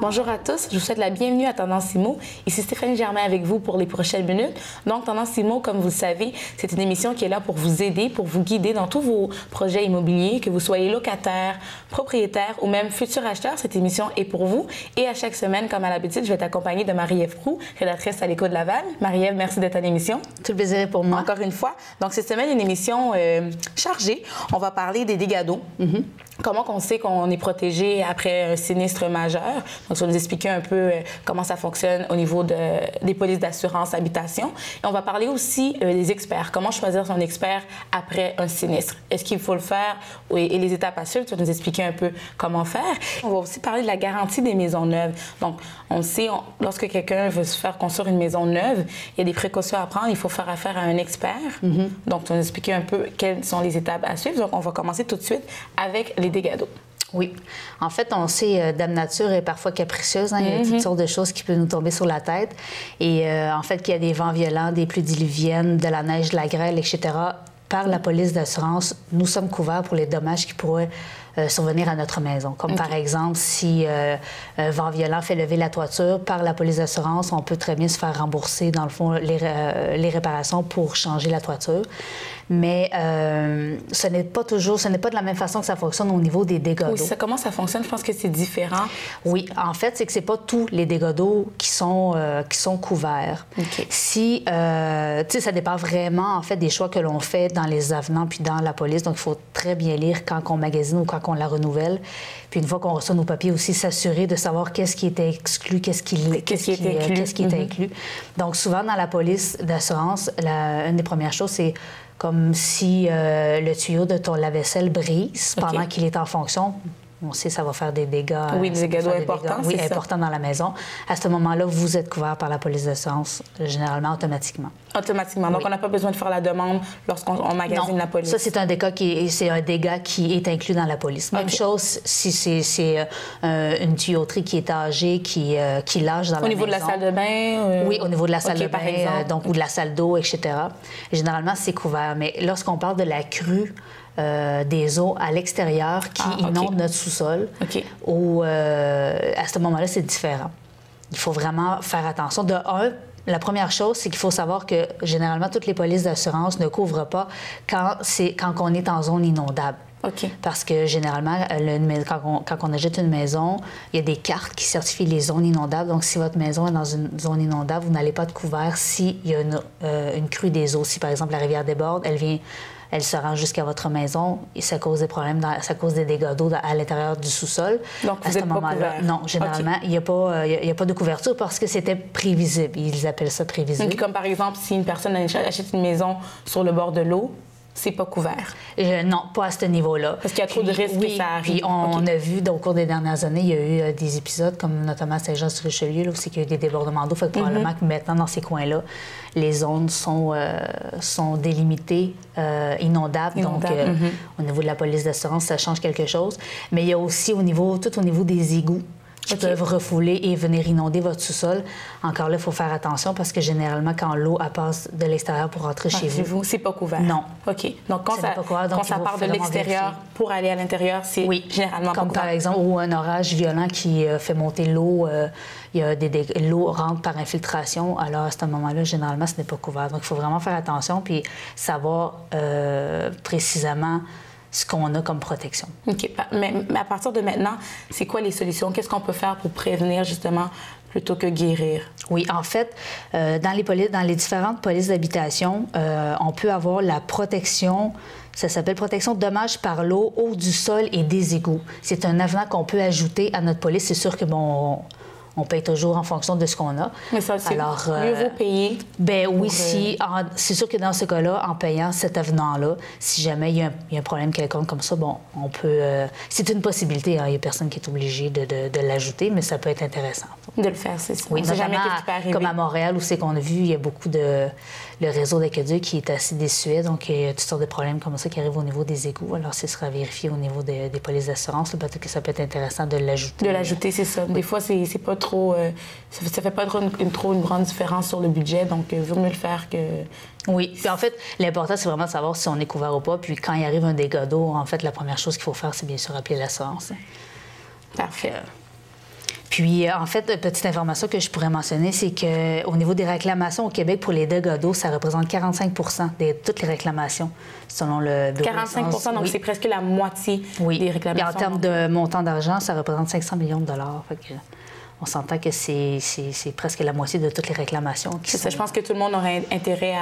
Bonjour à tous, je vous souhaite la bienvenue à Tendance IMO. Ici Stéphanie Germain avec vous pour les prochaines minutes. Donc, Tendance IMO, comme vous le savez, c'est une émission qui est là pour vous aider, pour vous guider dans tous vos projets immobiliers, que vous soyez locataire, propriétaire ou même futur acheteur. Cette émission est pour vous. Et à chaque semaine, comme à l'habitude, je vais être accompagnée de Marie-Ève Proulx, rédactrice à l'Écho de Laval. Marie-Ève, merci d'être à l'émission. Tout le plaisir est pour moi. Encore une fois. Donc, cette semaine, une émission chargée. On va parler des dégâts d'eau. Comment on sait qu'on est protégé après un sinistre majeur? Donc, ça va nous expliquer un peu comment ça fonctionne au niveau des polices d'assurance habitation. Et on va parler aussi des experts. Comment choisir son expert après un sinistre? Est-ce qu'il faut le faire? Et les étapes à suivre, tu vas nous expliquer un peu comment faire. On va aussi parler de la garantie des maisons neuves. Donc, on sait, lorsque quelqu'un veut se faire construire une maison neuve, il y a des précautions à prendre. Il faut faire affaire à un expert. Donc, tu vas nous expliquer un peu quelles sont les étapes à suivre. Donc, on va commencer tout de suite avec les dégâts d'eau. Oui. En fait, on sait, Dame Nature est parfois capricieuse. Hein? Il y a toutes sortes de choses qui peuvent nous tomber sur la tête. Et en fait, qu'il y a des vents violents, des pluies diluviennes, de la neige, de la grêle, etc. Par la police d'assurance, nous sommes couverts pour les dommages qui pourraient survenir à notre maison. Comme par exemple, si un vent violent fait lever la toiture, par la police d'assurance, on peut très bien se faire rembourser, dans le fond, les réparations pour changer la toiture. Mais ce n'est pas de la même façon que ça fonctionne au niveau des dégâts d'eau. Oui, comment ça fonctionne? Je pense que c'est différent. Oui, en fait, c'est que c'est pas tous les dégâts d'eau qui sont couverts. Si, tu sais, ça dépend vraiment, en fait, des choix que l'on fait dans les avenants puis dans la police. Donc, il faut très bien lire quand on magasine ou quand on la renouvelle. Puis une fois qu'on reçoit nos papiers aussi, s'assurer de savoir qu'est-ce qui était exclu, qu'est-ce qui était inclus. Donc, souvent, dans la police d'assurance, une des premières choses, c'est comme si le tuyau de ton lave-vaisselle brise pendant qu'il est en fonction. On sait que ça va faire des dégâts. Oui, des dégâts d'eau importants. Oui, importants dans la maison. À ce moment-là, vous êtes couvert par la police d'assurance, généralement automatiquement. Automatiquement. Donc, on n'a pas besoin de faire la demande lorsqu'on magasine la police. Ça, c'est un dégât qui est inclus dans la police. Même chose si c'est une tuyauterie qui est âgée, qui lâche dans la maison. Au niveau de la salle de bain? Oui, au niveau de la salle de bain, donc, ou de la salle d'eau, etc. Généralement, c'est couvert. Mais lorsqu'on parle de la crue, des eaux à l'extérieur qui inondent notre sous-sol. Ou à ce moment-là, c'est différent. Il faut vraiment faire attention. De un, la première chose, c'est qu'il faut savoir que généralement, toutes les polices d'assurance ne couvrent pas quand on est en zone inondable. Parce que généralement, quand on achète une maison, il y a des cartes qui certifient les zones inondables. Donc, si votre maison est dans une zone inondable, vous n'allez pas être couvert s'il y a une crue des eaux. Si, par exemple, la rivière déborde, elle se rend jusqu'à votre maison et ça cause des problèmes, ça cause des dégâts d'eau à l'intérieur du sous-sol. Donc, à ce moment-là, non, généralement, il n'y a pas de couverture parce que c'était prévisible. Ils appellent ça prévisible. Comme par exemple, si une personne achète une maison sur le bord de l'eau, c'est pas couvert? Non, pas à ce niveau-là. Parce qu'il y a trop de risques que ça arrive. Puis on a vu, au cours des dernières années, il y a eu des épisodes, comme notamment à Saint-Jean-sur-Richelieu, là, où c'est qu'il y a eu des débordements d'eau. Fait que probablement que maintenant, dans ces coins-là, les zones sont délimitées, inondables. Donc, au niveau de la police d'assurance, ça change quelque chose. Mais il y a aussi tout au niveau des égouts qui peuvent refouler et venir inonder votre sous-sol. Encore là, il faut faire attention parce que généralement, quand l'eau passe de l'extérieur pour rentrer chez vous, c'est pas couvert. Non. OK. Donc, quand ça part de l'extérieur pour aller à l'intérieur, c'est généralement pas couvert. Comme par exemple, ou un orage violent qui fait monter l'eau, l'eau rentre par infiltration. Alors, à ce moment-là, généralement, ce n'est pas couvert. Donc, il faut vraiment faire attention puis savoir précisément ce qu'on a comme protection. OK. Mais à partir de maintenant, c'est quoi les solutions? Qu'est-ce qu'on peut faire pour prévenir, justement, plutôt que guérir? Oui, en fait, dans les différentes polices d'habitation, on peut avoir la protection, ça s'appelle protection de dommages par l'eau, eau du sol et des égouts. C'est un avenant qu'on peut ajouter à notre police. C'est sûr que, on paye toujours en fonction de ce qu'on a. Mais ça, c'est mieux vaut payer. Ben oui, c'est sûr que dans ce cas-là, en payant cet avenant-là, si jamais il y a un problème quelconque comme ça, on peut... c'est une possibilité. Hein. Il n'y a personne qui est obligé de l'ajouter, mais ça peut être intéressant. De le faire, c'est ça. Oui, notamment comme à Montréal, où c'est qu'on a vu, il y a beaucoup de... Le réseau d'aqueduc qui est assez désuet, donc il y a toutes sortes de problèmes comme ça qui arrivent au niveau des égouts. Alors, ce sera vérifié au niveau des polices d'assurance. Peut-être que ça peut être intéressant de l'ajouter. De l'ajouter, c'est ça. Des fois, c'est pas trop... ça fait pas une grande différence sur le budget, donc il vaut mieux le faire que... Oui. Puis en fait, l'important, c'est vraiment de savoir si on est couvert ou pas. Puis quand il arrive un dégât d'eau, en fait, la première chose qu'il faut faire, c'est bien sûr appeler l'assurance. Parfait. Puis, en fait, petite information que je pourrais mentionner, c'est qu'au niveau des réclamations au Québec pour les dégâts d'eau, ça représente 45 de toutes les réclamations, selon le Bureau 45 donc oui. C'est presque la moitié des réclamations. Et en termes de montant d'argent, ça représente 500 millions de dollars. Fait que, on s'entend que c'est presque la moitié de toutes les réclamations. Ça, je pense que tout le monde aurait intérêt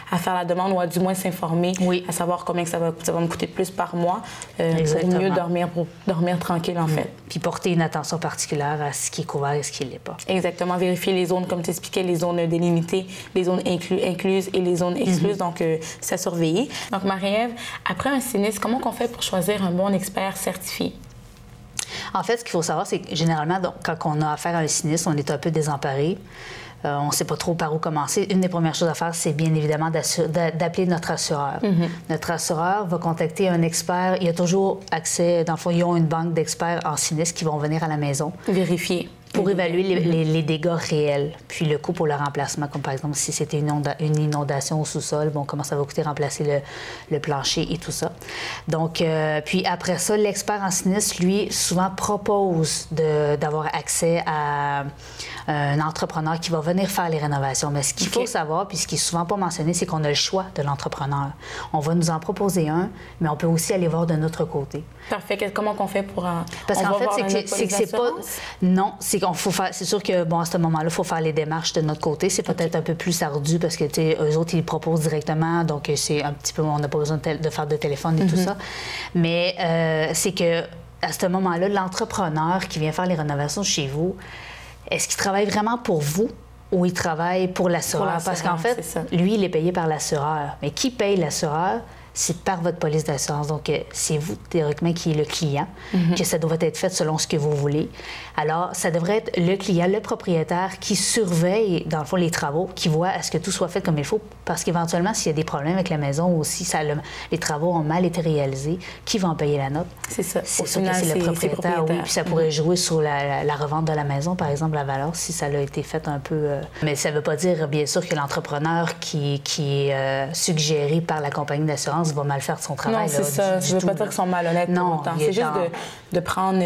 à faire la demande ou à du moins s'informer, à savoir combien ça va me coûter plus par mois pour mieux dormir tranquille, en fait. Puis porter une attention particulière à ce qui est couvert et ce qui ne l'est pas. Exactement. Vérifier les zones, comme tu expliquais, les zones délimitées, les zones incluses et les zones excluses, donc c'est à surveiller. Donc, Marie-Ève, après un sinistre, comment on fait pour choisir un bon expert certifié? En fait, ce qu'il faut savoir, c'est que généralement, donc, quand on a affaire à un sinistre, on est un peu désemparé. On ne sait pas trop par où commencer. Une des premières choses à faire, c'est bien évidemment d'appeler notre assureur. Notre assureur va contacter un expert. Il y a toujours accès, dans le fond, ils ont une banque d'experts en sinistre qui vont venir à la maison. Vérifier. Pour évaluer les dégâts réels, puis le coût pour le remplacement, comme par exemple si c'était une inondation au sous-sol, bon, comment ça va coûter remplacer le plancher et tout ça. Donc, puis après ça, l'expert en sinistre, lui, souvent propose d'avoir accès à un entrepreneur qui va venir faire les rénovations. Mais ce qu'il faut savoir, puis ce qui est souvent pas mentionné, c'est qu'on a le choix de l'entrepreneur. On va nous en proposer un, mais on peut aussi aller voir de notre côté. Parfait. Comment qu'on fait pour... Parce qu'en fait, c'est que c'est pas... Non, c'est sûr que, bon, à ce moment-là, il faut faire les démarches de notre côté. C'est peut-être un peu plus ardu parce que, tu sais, eux autres, ils proposent directement. Donc, c'est un petit peu... On n'a pas besoin de faire de téléphone et tout ça. Mais c'est que à ce moment-là, l'entrepreneur qui vient faire les rénovations chez vous, est-ce qu'il travaille vraiment pour vous ou il travaille pour l'assureur? Parce qu'en fait, lui, il est payé par l'assureur. Mais qui paye l'assureur? C'est par votre police d'assurance. Donc, c'est vous, théoriquement, qui est le client, que ça doit être fait selon ce que vous voulez. Alors, ça devrait être le client, le propriétaire qui surveille, dans le fond, les travaux, qui voit à ce que tout soit fait comme il faut. Parce qu'éventuellement, s'il y a des problèmes avec la maison ou si les travaux ont mal été réalisés, qui va en payer la note? C'est ça. C'est sûr que c'est le propriétaire, oui. Puis ça pourrait jouer sur la revente de la maison, par exemple, la valeur, si ça a été fait un peu... Mais ça ne veut pas dire, bien sûr, que l'entrepreneur qui est suggéré par la compagnie d'assurance va mal faire son travail. Non, c'est ça. Je ne veux pas dire qu'ils sont malhonnêtes pour autant. C'est juste de prendre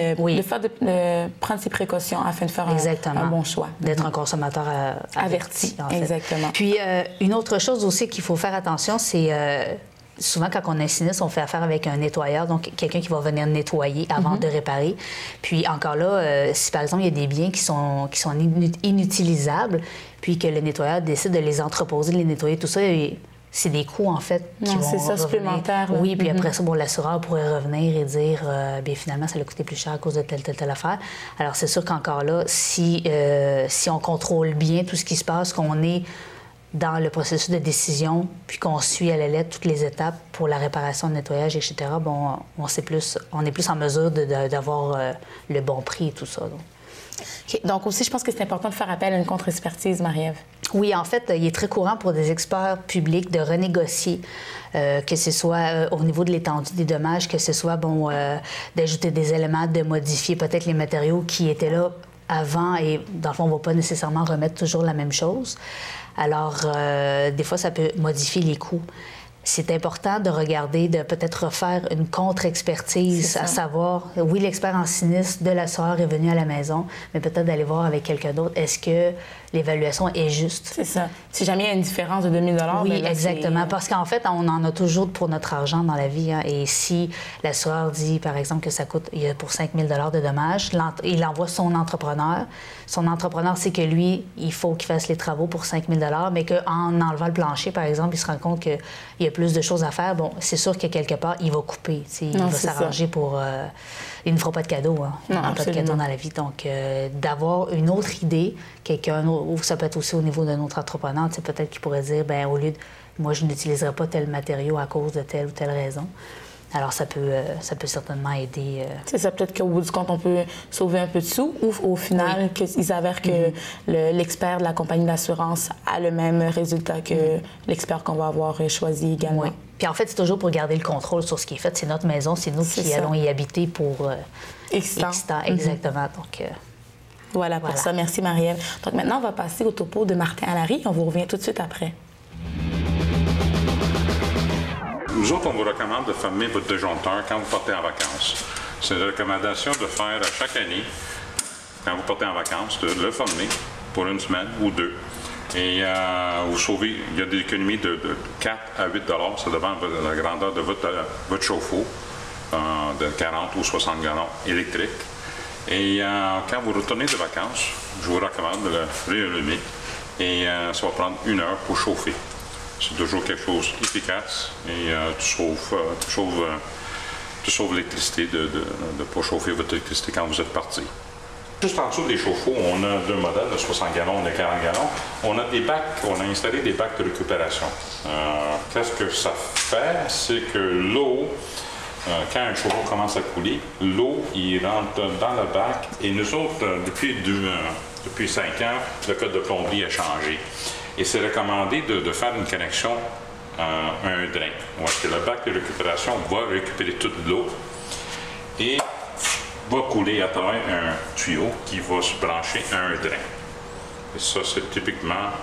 ses précautions afin de faire un bon choix. D'être un consommateur averti. En fait. Exactement. Puis, une autre chose aussi qu'il faut faire attention, c'est... souvent, quand on est sinistre, on fait affaire avec un nettoyeur, donc quelqu'un qui va venir nettoyer avant de réparer. Puis encore là, si par exemple, il y a des biens qui sont inutilisables, puis que le nettoyeur décide de les entreposer, de les nettoyer, tout ça, c'est des coûts, en fait, qui vont c'est ça, supplémentaire. Oui, puis après ça, bon, l'assureur pourrait revenir et dire, bien finalement, ça a coûté plus cher à cause de telle affaire. Alors, c'est sûr qu'encore là, si on contrôle bien tout ce qui se passe, qu'on est dans le processus de décision, puis qu'on suit à la lettre toutes les étapes pour la réparation, le nettoyage, etc., bon, on est plus en mesure d'avoir le bon prix et tout ça. Donc. Okay. Donc aussi, je pense que c'est important de faire appel à une contre-expertise, Marie-Ève. Oui, en fait, il est très courant pour des experts publics de renégocier, que ce soit au niveau de l'étendue des dommages, que ce soit, bon, d'ajouter des éléments, de modifier peut-être les matériaux qui étaient là avant et, dans le fond, on ne va pas nécessairement remettre toujours la même chose. Alors, des fois, ça peut modifier les coûts. C'est important de regarder, de peut-être refaire une contre-expertise, à savoir, oui, l'expert en sinistre de l'assureur est venu à la maison, mais peut-être d'aller voir avec quelqu'un d'autre, est-ce que l'évaluation est juste? C'est ça. Si jamais il y a une différence de 2 000 oui, là, exactement. Parce qu'en fait, on en a toujours pour notre argent dans la vie. Hein, et si l'assureur dit, par exemple, que ça coûte pour 5 000 de dommages, il envoie son entrepreneur. Son entrepreneur sait que lui, il faut qu'il fasse les travaux pour 5 000 mais qu'en enlevant le plancher, par exemple, il se rend compte qu'il y a plus de choses à faire. Bon, c'est sûr que quelque part, il va couper. Il va s'arranger pour... il ne fera pas de cadeau. Hein. Il n'y a pas de cadeau dans la vie. Donc, d'avoir une autre idée, ou ça peut être aussi au niveau d'un autre entrepreneur, peut-être qu'il pourrait dire, bien, au lieu de... Moi, je n'utiliserai pas tel matériau à cause de telle ou telle raison. Alors, ça peut certainement aider. C'est ça, peut-être qu'au bout du compte, on peut sauver un peu de sous ou au final, il s'avère que l'expert de la compagnie d'assurance a le même résultat que l'expert qu'on va avoir choisi également. Oui. Puis en fait, c'est toujours pour garder le contrôle sur ce qui est fait. C'est notre maison, c'est nous qui allons y habiter pour X temps. Exactement. Donc, voilà pour ça. Merci, Marie-Ève. Donc maintenant, on va passer au topo de Martin Allary. On vous revient tout de suite après. Nous autres, on vous recommande de fermer votre disjoncteur quand vous partez en vacances. C'est une recommandation de faire chaque année quand vous partez en vacances, de le former pour une semaine ou deux. Et vous sauvez, il y a des économies de 4 à 8 $, ça dépend de la grandeur de votre chauffe-eau, de 40 ou 60 gallons électriques. Et quand vous retournez de vacances, je vous recommande de le réallumer et ça va prendre 1 heure pour chauffer. C'est toujours quelque chose d'efficace et tu sauves l'électricité de ne pas chauffer votre électricité quand vous êtes parti. Juste en dessous des chauffe-eau, on a deux modèles, de 60 gallons et de 40 gallons. On a installé des bacs de récupération. Qu'est-ce que ça fait? C'est que l'eau, quand un chauffe-eau commence à couler, l'eau, il rentre dans le bac et nous autres, depuis 5 ans, le code de plomberie a changé. Et c'est recommandé de faire une connexion à un drain. Parce que le bac de récupération va récupérer toute l'eau et va couler à travers un tuyau qui va se brancher à un drain. Et ça, c'est typiquement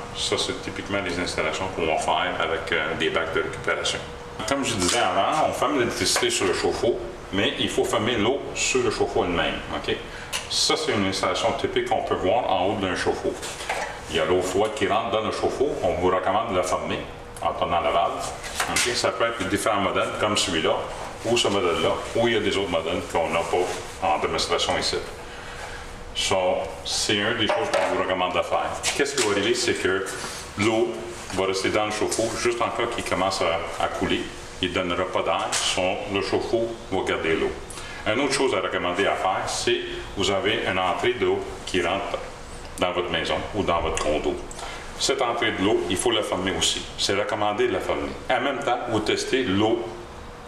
les installations qu'on va faire avec des bacs de récupération. Comme je disais avant, on ferme l'électricité sur le chauffe-eau, mais il faut fermer l'eau sur le chauffe-eau elle-même. Okay? Ça, c'est une installation typique qu'on peut voir en haut d'un chauffe-eau. Il y a l'eau froide qui rentre dans le chauffe-eau. On vous recommande de la fermer en tournant la valve. Okay? Ça peut être différents modèles comme celui-là, ou ce modèle-là, ou il y a des autres modèles qu'on n'a pas en démonstration ici. C'est une des choses qu'on vous recommande de faire. Qu'est-ce qui va arriver, c'est que l'eau va rester dans le chauffe-eau juste en cas qu'il commence à couler. Il ne donnera pas d'air, le chauffe-eau va garder l'eau. Une autre chose à recommander à faire, c'est vous avez une entrée d'eau qui rentre dans votre maison ou dans votre condo. Cette entrée de l'eau, il faut la fermer aussi. C'est recommandé de la fermer. En même temps, vous testez l'eau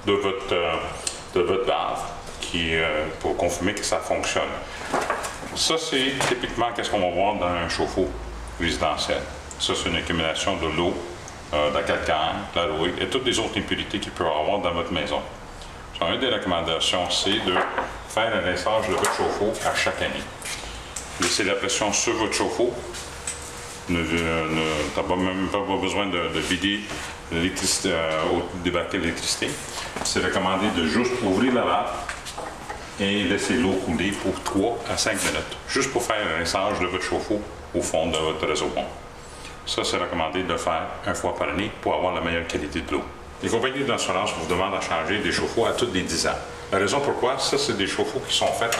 de votre valve pour confirmer que ça fonctionne. Ça, c'est typiquement ce qu'on va voir dans un chauffe-eau résidentiel. Ça, c'est une accumulation de l'eau, de la calcaire, de la rouille et toutes les autres impurités qu'il peut y avoir dans votre maison. Une des recommandations, c'est de faire un rinçage de votre chauffe-eau à chaque année. Laissez la pression sur votre chauffe-eau. Tu n'as même pas besoin de vider l'électricité, débarquer l'électricité. C'est recommandé de juste ouvrir la valve et laisser l'eau couler pour 3 à 5 minutes, juste pour faire un rinçage de votre chauffe-eau au fond de votre réservoir. Ça, c'est recommandé de le faire 1 fois par année pour avoir la meilleure qualité de l'eau. Les compagnies d'assurance vous demandent à changer des chauffe-eau à tous les 10 ans. La raison pourquoi, ça, c'est des chauffe-eau qui sont faits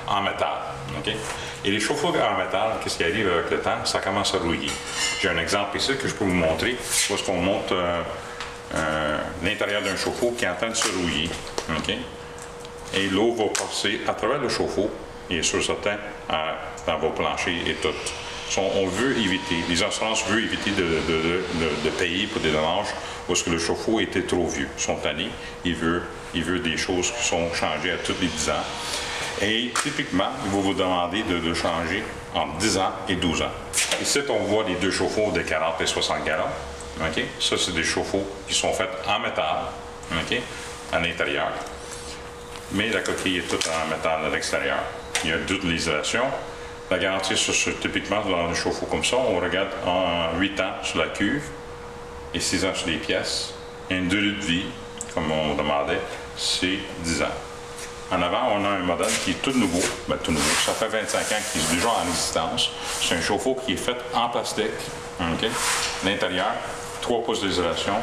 en métal. Okay? Et les chauffe-eau en métal, qu'est-ce qui arrive avec le temps? Ça commence à rouiller. J'ai un exemple ici que je peux vous montrer, où est-ce qu'on monte l'intérieur d'un chauffe-eau qui est en train de se rouiller. Okay? Et l'eau va passer à travers le chauffe-eau, et sur certain, dans vos planchers et tout. On veut éviter, les assurances veulent éviter de payer pour des dommages parce que le chauffe-eau était trop vieux. Ils sont tannés, ils veulent des choses qui sont changées à tous les 10 ans. Et typiquement, ils vont vous demander de changer entre 10 ans et 12 ans. Ici, on voit les deux chauffe-eau de 40 et 60 gallons. Okay? Ça, c'est des chauffe-eau qui sont faits en métal, okay? À l'intérieur. Mais la coquille est toute en métal à l'extérieur. Il y a toute l'isolation. La garantie, typiquement, dans un chauffe-eau comme ça, on regarde en 8 ans sur la cuve et 6 ans sur les pièces. Et une durée de vie, comme on demandait, c'est 10 ans. En avant, on a un modèle qui est tout nouveau. Bien, tout nouveau. Ça fait 25 ans qu'il est déjà en existence. C'est un chauffe-eau qui est fait en plastique. Okay? L'intérieur, 3 pouces d'isolation.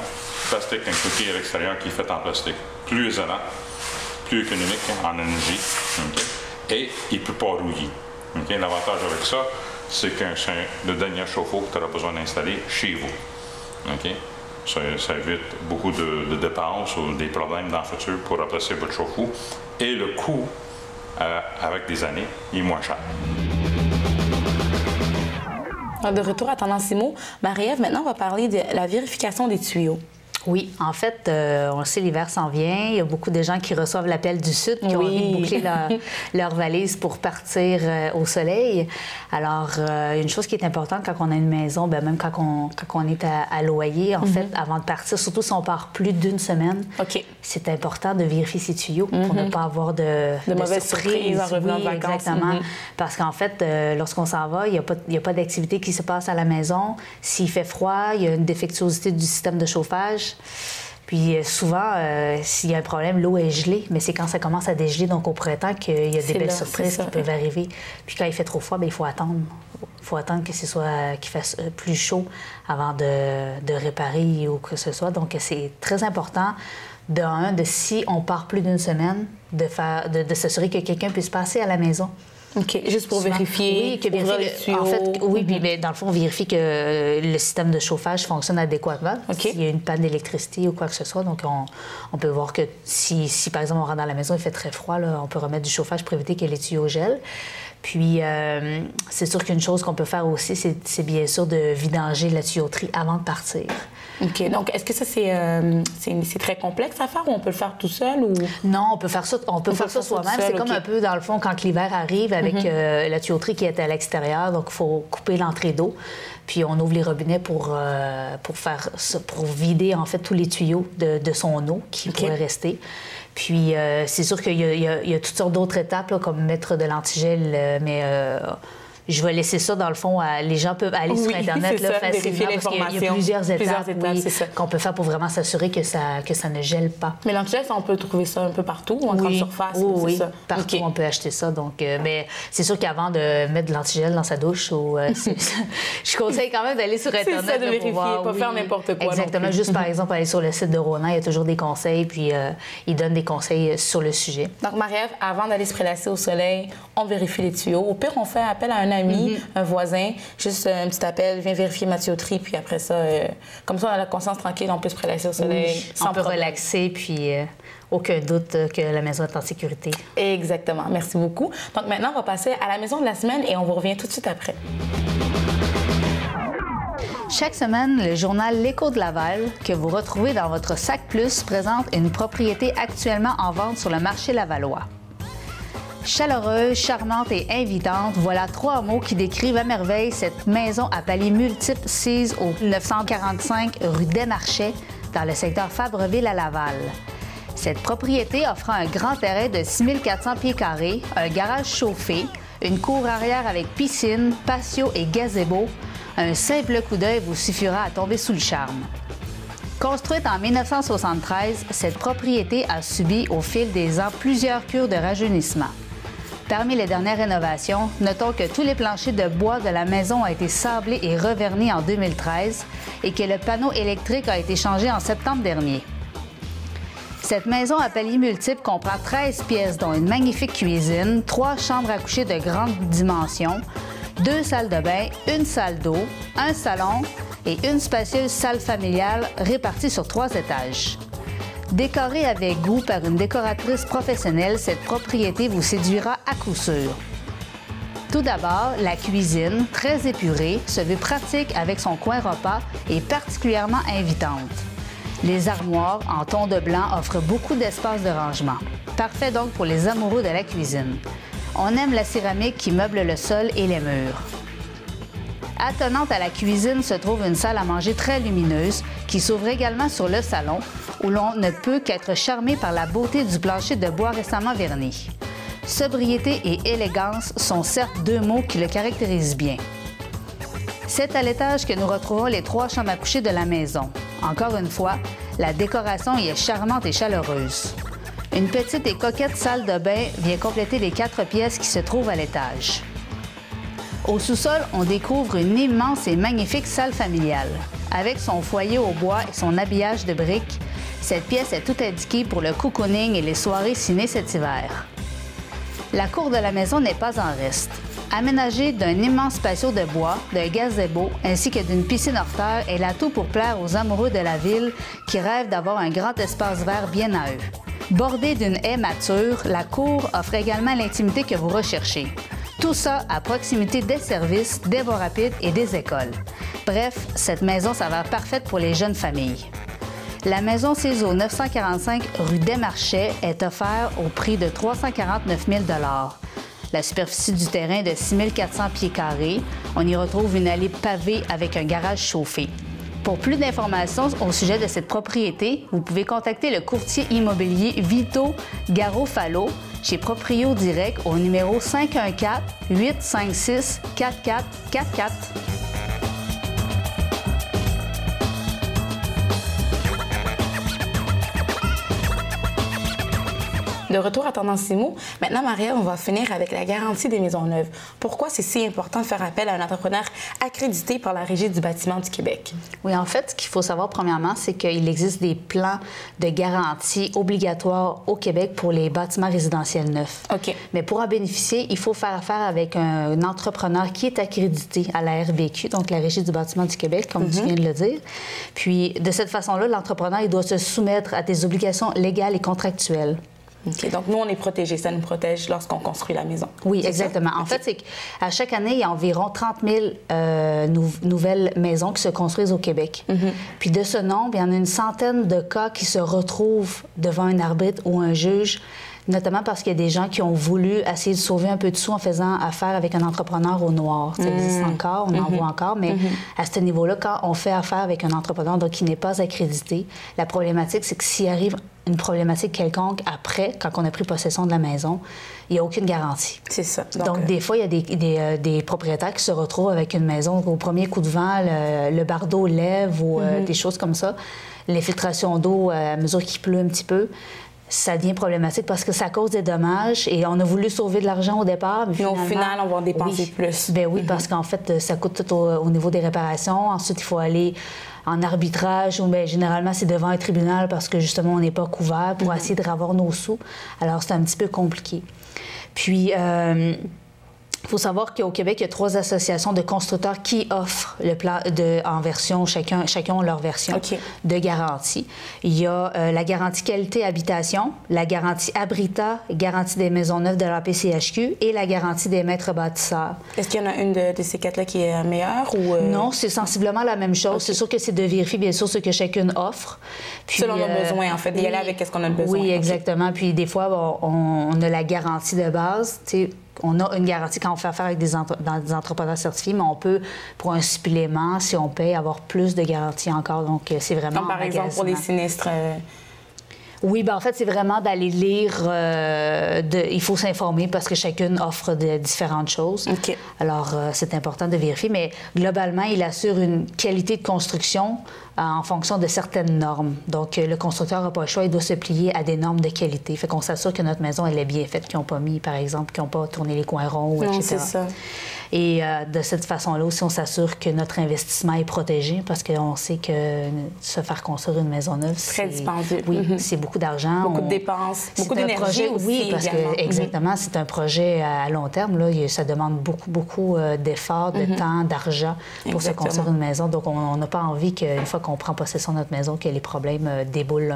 Plastique, un coquille à l'extérieur qui est fait en plastique. Plus isolant, plus économique en énergie. Okay? Et il ne peut pas rouiller. Okay? L'avantage avec ça, c'est que c'est le dernier chauffe-eau que tu auras besoin d'installer chez vous. Okay? Ça évite beaucoup de dépenses ou des problèmes dans le futur pour remplacer votre chauffe-eau. Et le coût, avec des années, il est moins cher. De retour à Tendance IMO, Marie-Ève, maintenant, on va parler de la vérification des tuyaux. Oui, en fait, on le sait, l'hiver s'en vient. Il y a beaucoup de gens qui reçoivent l'appel du Sud, qui ont envie de boucler leur valise pour partir au soleil. Alors, une chose qui est importante quand on a une maison, bien, même quand on est à loyer, en fait, avant de partir, surtout si on part plus d'une semaine, c'est important de vérifier ses tuyaux pour ne pas avoir de mauvaises surprises en revenant de vacances. Exactement. Parce qu'en fait, lorsqu'on s'en va, il n'y a pas d'activité qui se passe à la maison. S'il fait froid, il y a une défectuosité du système de chauffage. Puis souvent, s'il y a un problème, l'eau est gelée, mais c'est quand ça commence à dégeler, donc au printemps, qu'il y a des belles surprises qui peuvent arriver. Puis quand il fait trop froid, bien, il faut attendre. Il faut attendre qu'il fasse plus chaud avant de réparer ou que ce soit. Donc, c'est très important, si on part plus d'une semaine, de s'assurer que quelqu'un puisse passer à la maison. OK. Juste pour vérifier. Oui, que vérifier. En fait, oui, puis dans le fond, on vérifie que le système de chauffage fonctionne adéquatement. S'il y a une panne d'électricité ou quoi que ce soit. Donc, on peut voir que si, par exemple, on rentre dans la maison, il fait très froid, là, on peut remettre du chauffage pour éviter que les tuyaux gèlent. Puis, c'est sûr qu'une chose qu'on peut faire aussi, c'est bien sûr de vidanger la tuyauterie avant de partir. OK. Donc, est-ce que ça, c'est très complexe à faire ou on peut le faire tout seul? Ou... Non, on peut faire ça, soi-même. C'est comme un peu, dans le fond, quand l'hiver arrive avec la tuyauterie qui est à l'extérieur. Donc, il faut couper l'entrée d'eau. Puis, on ouvre les robinets pour vider, en fait, tous les tuyaux de son eau qui pourraient rester. Puis, c'est sûr qu'il y a toutes sortes d'autres étapes, là, comme mettre de l'antigel, mais je vais laisser ça, dans le fond, les gens peuvent aller sur Internet là, facilement, parce qu'il y a plusieurs étapes qu'on peut faire pour vraiment s'assurer que ça ne gèle pas. Mais l'antigel, on peut trouver ça un peu partout, en grande surface? Oui, partout on peut acheter ça. Donc, mais c'est sûr qu'avant de mettre de l'antigel dans sa douche, je conseille quand même d'aller sur Internet. C'est ça, de vérifier, pas faire n'importe quoi. Exactement. Juste, par exemple, aller sur le site de Rona, il y a toujours des conseils, puis ils donnent des conseils sur le sujet. Donc, Marie-Ève, avant d'aller se prélasser au soleil, on vérifie les tuyaux. Au pire, on fait appel à un ami, un voisin, juste un petit appel, viens vérifier ma tuyauterie, puis après ça, comme ça, on a la conscience tranquille, on peut se prélasser au soleil sans on peut relaxer, puis aucun doute que la maison est en sécurité. Exactement. Merci beaucoup. Donc maintenant, on va passer à la maison de la semaine et on vous revient tout de suite après. Chaque semaine, le journal L'Écho de Laval, que vous retrouvez dans votre Sac Plus, présente une propriété actuellement en vente sur le marché lavallois. Chaleureuse, charmante et invitante, voilà 3 mots qui décrivent à merveille cette maison à paliers multiples sise au 945 rue Desmarchais, dans le secteur Fabreville à Laval. Cette propriété offrant un grand terrain de 6400 pieds carrés, un garage chauffé, une cour arrière avec piscine, patio et gazebo, un simple coup d'œil vous suffira à tomber sous le charme. Construite en 1973, cette propriété a subi au fil des ans plusieurs cures de rajeunissement. Parmi les dernières rénovations, notons que tous les planchers de bois de la maison ont été sablés et revernis en 2013 et que le panneau électrique a été changé en septembre dernier. Cette maison à paliers multiples comprend 13 pièces, dont une magnifique cuisine, 3 chambres à coucher de grande dimension, 2 salles de bain, une salle d'eau, un salon et une spacieuse salle familiale répartie sur 3 étages. Décorée avec goût par une décoratrice professionnelle, cette propriété vous séduira à coup sûr. Tout d'abord, la cuisine, très épurée, se veut pratique avec son coin repas et particulièrement invitante. Les armoires en ton de blanc offrent beaucoup d'espace de rangement. Parfait donc pour les amoureux de la cuisine. On aime la céramique qui meuble le sol et les murs. Attenante à la cuisine se trouve une salle à manger très lumineuse qui s'ouvre également sur le salon où l'on ne peut qu'être charmé par la beauté du plancher de bois récemment verni. Sobriété et élégance sont certes 2 mots qui le caractérisent bien. C'est à l'étage que nous retrouvons les 3 chambres à coucher de la maison. Encore une fois, la décoration y est charmante et chaleureuse. Une petite et coquette salle de bain vient compléter les 4 pièces qui se trouvent à l'étage. Au sous-sol, on découvre une immense et magnifique salle familiale. Avec son foyer au bois et son habillage de briques, cette pièce est tout indiquée pour le cocooning et les soirées ciné cet hiver. La cour de la maison n'est pas en reste. Aménagée d'un immense patio de bois, d'un gazebo ainsi que d'une piscine hors terre, elle a tout pour plaire aux amoureux de la ville qui rêvent d'avoir un grand espace vert bien à eux. Bordée d'une haie mature, la cour offre également l'intimité que vous recherchez. Tout ça à proximité des services, des voies rapides et des écoles. Bref, cette maison s'avère parfaite pour les jeunes familles. La maison sise au 945 rue Desmarchais est offerte au prix de 349 000 $. La superficie du terrain est de 6 400 pieds carrés. On y retrouve une allée pavée avec un garage chauffé. Pour plus d'informations au sujet de cette propriété, vous pouvez contacter le courtier immobilier Vito Garofalo chez Proprio Direct au numéro 514-856-4444. De retour à Tendance IMO, maintenant, Marielle, on va finir avec la garantie des maisons neuves. Pourquoi c'est si important de faire appel à un entrepreneur accrédité par la Régie du bâtiment du Québec? Oui, en fait, ce qu'il faut savoir premièrement, c'est qu'il existe des plans de garantie obligatoires au Québec pour les bâtiments résidentiels neufs. OK. Mais pour en bénéficier, il faut faire affaire avec un entrepreneur qui est accrédité à la RVQ, donc la Régie du bâtiment du Québec, comme tu viens de le dire. Puis, de cette façon-là, l'entrepreneur, il doit se soumettre à des obligations légales et contractuelles. OK. Donc, nous, on est protégés. Ça nous protège lorsqu'on construit la maison. Oui, exactement. En fait, c'est qu'à chaque année, il y a environ 30 000 nouvelles maisons qui se construisent au Québec. Puis de ce nombre, il y en a une centaine de cas qui se retrouvent devant un arbitre ou un juge, notamment parce qu'il y a des gens qui ont voulu essayer de sauver un peu de sous en faisant affaire avec un entrepreneur au noir. Ça existe encore, on en voit encore, mais à ce niveau-là, quand on fait affaire avec un entrepreneur donc qui n'est pas accrédité, la problématique, c'est que s'il arrive une problématique quelconque après, quand on a pris possession de la maison, il n'y a aucune garantie. C'est ça. Donc, des fois, il y a des propriétaires qui se retrouvent avec une maison au premier coup de vent, le bardeau lève ou des choses comme ça. Les filtrations d'eau, à mesure qu'il pleut un petit peu, ça devient problématique parce que ça cause des dommages et on a voulu sauver de l'argent au départ. Mais au final, on va en dépenser plus. Ben oui, parce qu'en fait, ça coûte tout au niveau des réparations. Ensuite, il faut aller en arbitrage ou bien généralement, c'est devant un tribunal parce que justement, on n'est pas couvert pour essayer de ravoir nos sous. Alors, c'est un petit peu compliqué. Puis, il faut savoir qu'au Québec, il y a 3 associations de constructeurs qui offrent le plan en version, chacun ont leur version de garantie. Il y a la garantie qualité habitation, la garantie Abrita, garantie des maisons neuves de la PCHQ et la garantie des maîtres bâtisseurs. Est-ce qu'il y en a une de ces 4-là qui est meilleure ou Non, c'est sensiblement la même chose. C'est sûr que c'est de vérifier, bien sûr, ce que chacune offre. Puis, selon nos besoins, en fait, d'y aller avec ce qu'on a besoin. Oui, exactement. Puis des fois, on a la garantie de base, tu sais. On a une garantie quand on fait affaire avec des entrepreneurs certifiés, mais on peut, pour un supplément, si on paye, avoir plus de garanties encore. Donc, c'est vraiment... Comme par exemple pour les sinistres... Oui, bien en fait, c'est vraiment d'aller lire... il faut s'informer parce que chacune offre de différentes choses. OK. Alors, c'est important de vérifier. Mais globalement, il assure une qualité de construction en fonction de certaines normes. Donc, le constructeur n'a pas le choix, il doit se plier à des normes de qualité. Fait qu'on s'assure que notre maison, elle est bien faite, qu'ils n'ont pas mis, par exemple, qu'ils n'ont pas tourné les coins ronds, etc. Non, c'est ça. Et de cette façon-là aussi, on s'assure que notre investissement est protégé parce qu'on sait que se faire construire une maison neuve, c'est... Très dispendieux. Oui, c'est beaucoup d'argent. Beaucoup de dépenses, beaucoup d'énergie aussi. Oui, parce que, exactement, c'est un projet à long terme. Là. Ça demande beaucoup d'efforts, de temps, d'argent pour se construire une maison. Donc, on n'a pas envie qu'une fois qu'on prend possession de notre maison, que les problèmes déboulent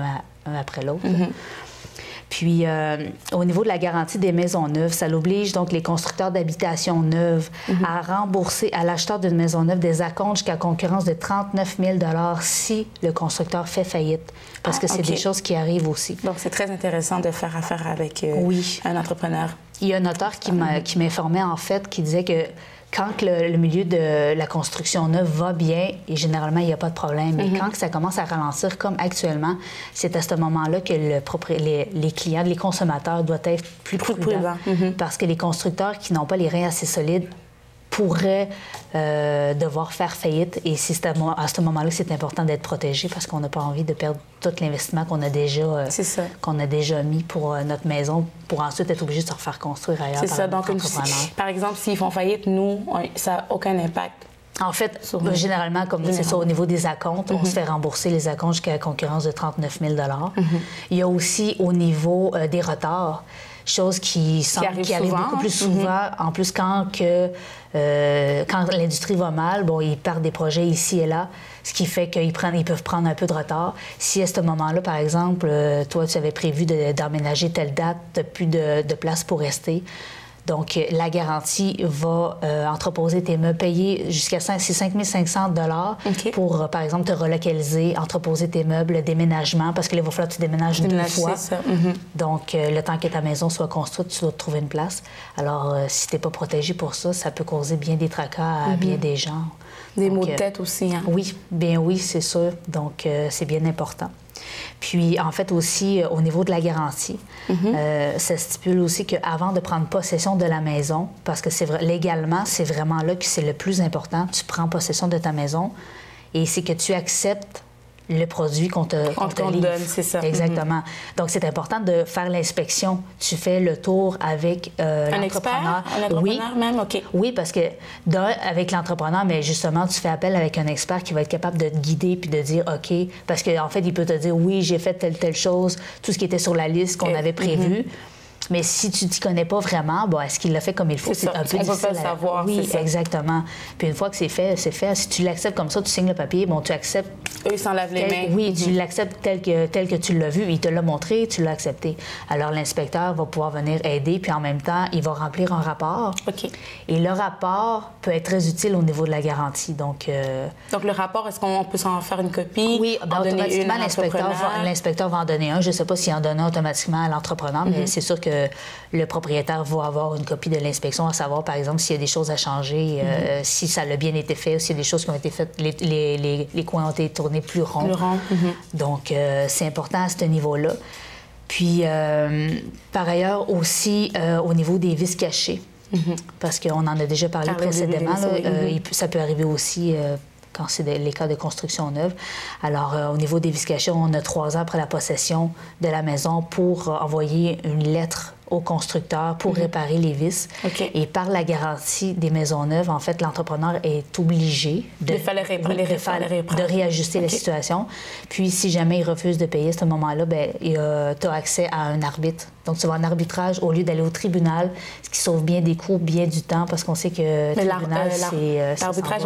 l'un après l'autre. Puis, au niveau de la garantie des maisons neuves, ça l'oblige donc les constructeurs d'habitations neuves à rembourser à l'acheteur d'une maison neuve des acomptes jusqu'à concurrence de 39 000 $, si le constructeur fait faillite. Parce que c'est des choses qui arrivent aussi. Donc, c'est très intéressant de faire affaire avec un entrepreneur. Il y a un notaire qui m'informait, en fait, qui disait que quand le milieu de la construction neuve va bien, et généralement, il n'y a pas de problème, mais quand ça commence à ralentir, comme actuellement, c'est à ce moment-là que les clients, les consommateurs doivent être plus prudents. Parce que les constructeurs qui n'ont pas les reins assez solides pourraient devoir faire faillite. Et c'est à ce moment-là que c'est important d'être protégé parce qu'on n'a pas envie de perdre tout l'investissement qu'on a déjà mis pour notre maison pour ensuite être obligé de se refaire construire ailleurs. C'est ça. Donc, par exemple, s'ils font faillite, nous, ça n'a aucun impact. En fait, généralement, comme c'est ça, au niveau des acomptes, on se fait rembourser les acomptes jusqu'à la concurrence de 39 000 $. Il y a aussi au niveau des retards, chose qui arrive beaucoup plus souvent. En plus, quand l'industrie va mal, bon, ils perdent des projets ici et là, ce qui fait qu'ils peuvent prendre un peu de retard. Si à ce moment-là, par exemple, toi, tu avais prévu d'emménager telle date, tu n'as plus de place pour rester. Donc, la garantie va entreposer tes meubles, payer jusqu'à 5 500 $ pour, par exemple, te relocaliser, entreposer tes meubles, le déménagement, parce que là, il va falloir que tu déménages 2 fois. Ça. Donc, le temps que ta maison soit construite, tu dois te trouver une place. Alors, si tu n'es pas protégé pour ça, ça peut causer bien des tracas à bien des gens. Des maux de tête aussi, hein? Oui, bien oui, c'est sûr. Donc, c'est bien important. Puis, en fait, aussi, au niveau de la garantie, ça stipule aussi qu'avant de prendre possession de la maison, parce que légalement, c'est vraiment là que c'est le plus important, tu prends possession de ta maison et c'est que tu acceptes le produit qu'on te livre. Donne, c'est ça. Exactement. Donc, c'est important de faire l'inspection. Tu fais le tour avec l'entrepreneur. Un entrepreneur même? OK. Oui, parce que avec l'entrepreneur, mais justement, tu fais appel avec un expert qui va être capable de te guider puis de dire OK, parce qu'en fait, il peut te dire oui, j'ai fait telle chose, tout ce qui était sur la liste qu'on avait prévu. Mais si tu t'y connais pas vraiment, bon, est-ce qu'il l'a fait comme il faut? C'est un peu difficile. On peut pas le savoir. Oui, exactement. Puis une fois que c'est fait, c'est fait. Si tu l'acceptes comme ça, tu signes le papier, bon, tu acceptes. Eux, ils s'en lavent les mains. Oui, tu l'acceptes tel que tu l'as vu. Il te l'a montré, tu l'as accepté. Alors l'inspecteur va pouvoir venir aider, puis en même temps, il va remplir un rapport. OK. Et le rapport peut être très utile au niveau de la garantie. Donc le rapport, est-ce qu'on peut s'en faire une copie? Oui, automatiquement, l'inspecteur va en donner un. Je ne sais pas s'il en donne un automatiquement à l'entrepreneur, mais c'est sûr que le propriétaire va avoir une copie de l'inspection, à savoir, par exemple, s'il y a des choses à changer, si ça a bien été fait, ou s'il y a des choses qui ont été faites, les coins ont été tournés plus ronds. Donc, c'est important à ce niveau-là. Puis, par ailleurs, aussi, au niveau des vis cachées, parce qu'on en a déjà parlé précédemment, ça peut arriver aussi quand c'est les cas de construction neuve. Alors, au niveau des vis cachées, on a 3 ans après la possession de la maison pour envoyer une lettre au constructeur pour réparer les vis. Et par la garantie des maisons neuves, en fait, l'entrepreneur est obligé de réajuster la situation. Puis, si jamais il refuse de payer à ce moment-là, tu as accès à un arbitre. Donc, tu vas en arbitrage au lieu d'aller au tribunal, ce qui sauve bien des coûts, bien du temps, parce qu'on sait que le tribunal, c'est... L'arbitrage,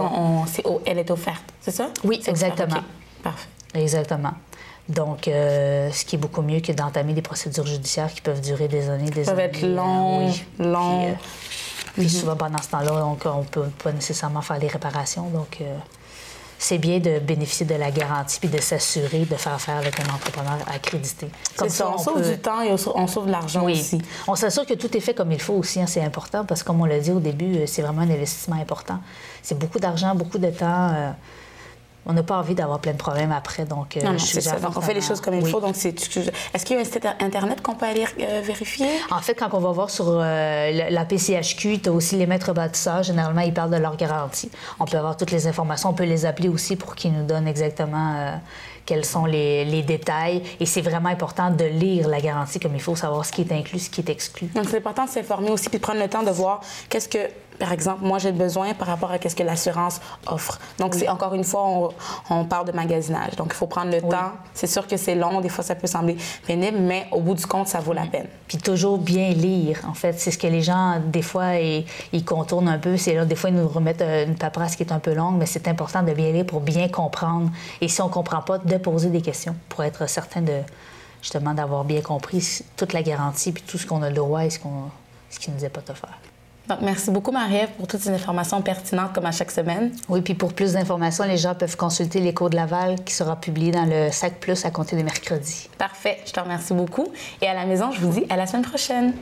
elle est offerte, c'est ça? Oui, exactement. Okay. Parfait. Exactement. Donc, ce qui est beaucoup mieux que d'entamer des procédures judiciaires qui peuvent durer des années, des années. Ça va être long, long. Puis souvent, pendant ce temps-là, donc, on ne peut pas nécessairement faire des réparations. Donc, c'est bien de bénéficier de la garantie puis de s'assurer de faire affaire avec un entrepreneur accrédité. Comme ça, on sauve du temps et on sauve de l'argent aussi. On s'assure que tout est fait comme il faut aussi. Hein, c'est important parce que, comme on l'a dit au début, c'est vraiment un investissement important. C'est beaucoup d'argent, beaucoup de temps. On n'a pas envie d'avoir plein de problèmes après, donc non, c'est ça. Donc, on fait les choses comme il faut. Donc, est-ce qu'il y a un site Internet qu'on peut aller vérifier? En fait, quand on va voir sur la PCHQ, tu as aussi les maîtres bâtisseurs. Généralement, ils parlent de leur garantie. On peut avoir toutes les informations. On peut les appeler aussi pour qu'ils nous donnent exactement quels sont les détails. Et c'est vraiment important de lire la garantie comme il faut, savoir ce qui est inclus, ce qui est exclu. Donc, c'est important de s'informer aussi puis de prendre le temps de voir qu'est-ce que, par exemple, moi, j'ai besoin par rapport à ce que l'assurance offre. Donc, c'est encore une fois, on parle de magasinage. Donc, il faut prendre le temps. C'est sûr que c'est long. Des fois, ça peut sembler pénible, mais au bout du compte, ça vaut la peine. Puis toujours bien lire, en fait. C'est ce que les gens, des fois, ils contournent un peu. C'est là, des fois, ils nous remettent une paperasse qui est un peu longue, mais c'est important de bien lire pour bien comprendre. Et si on ne comprend pas, de poser des questions pour être certain de, justement, d'avoir bien compris toute la garantie puis tout ce qu'on a le droit et ce qui nous est pas offert. Donc, merci beaucoup, Marie-Ève, pour toutes ces informations pertinentes, comme à chaque semaine. Oui, puis pour plus d'informations, les gens peuvent consulter l'Écho de Laval, qui sera publié dans le Sac Plus à compter de mercredi. Parfait. Je te remercie beaucoup. Et à la maison, je vous dis à la semaine prochaine.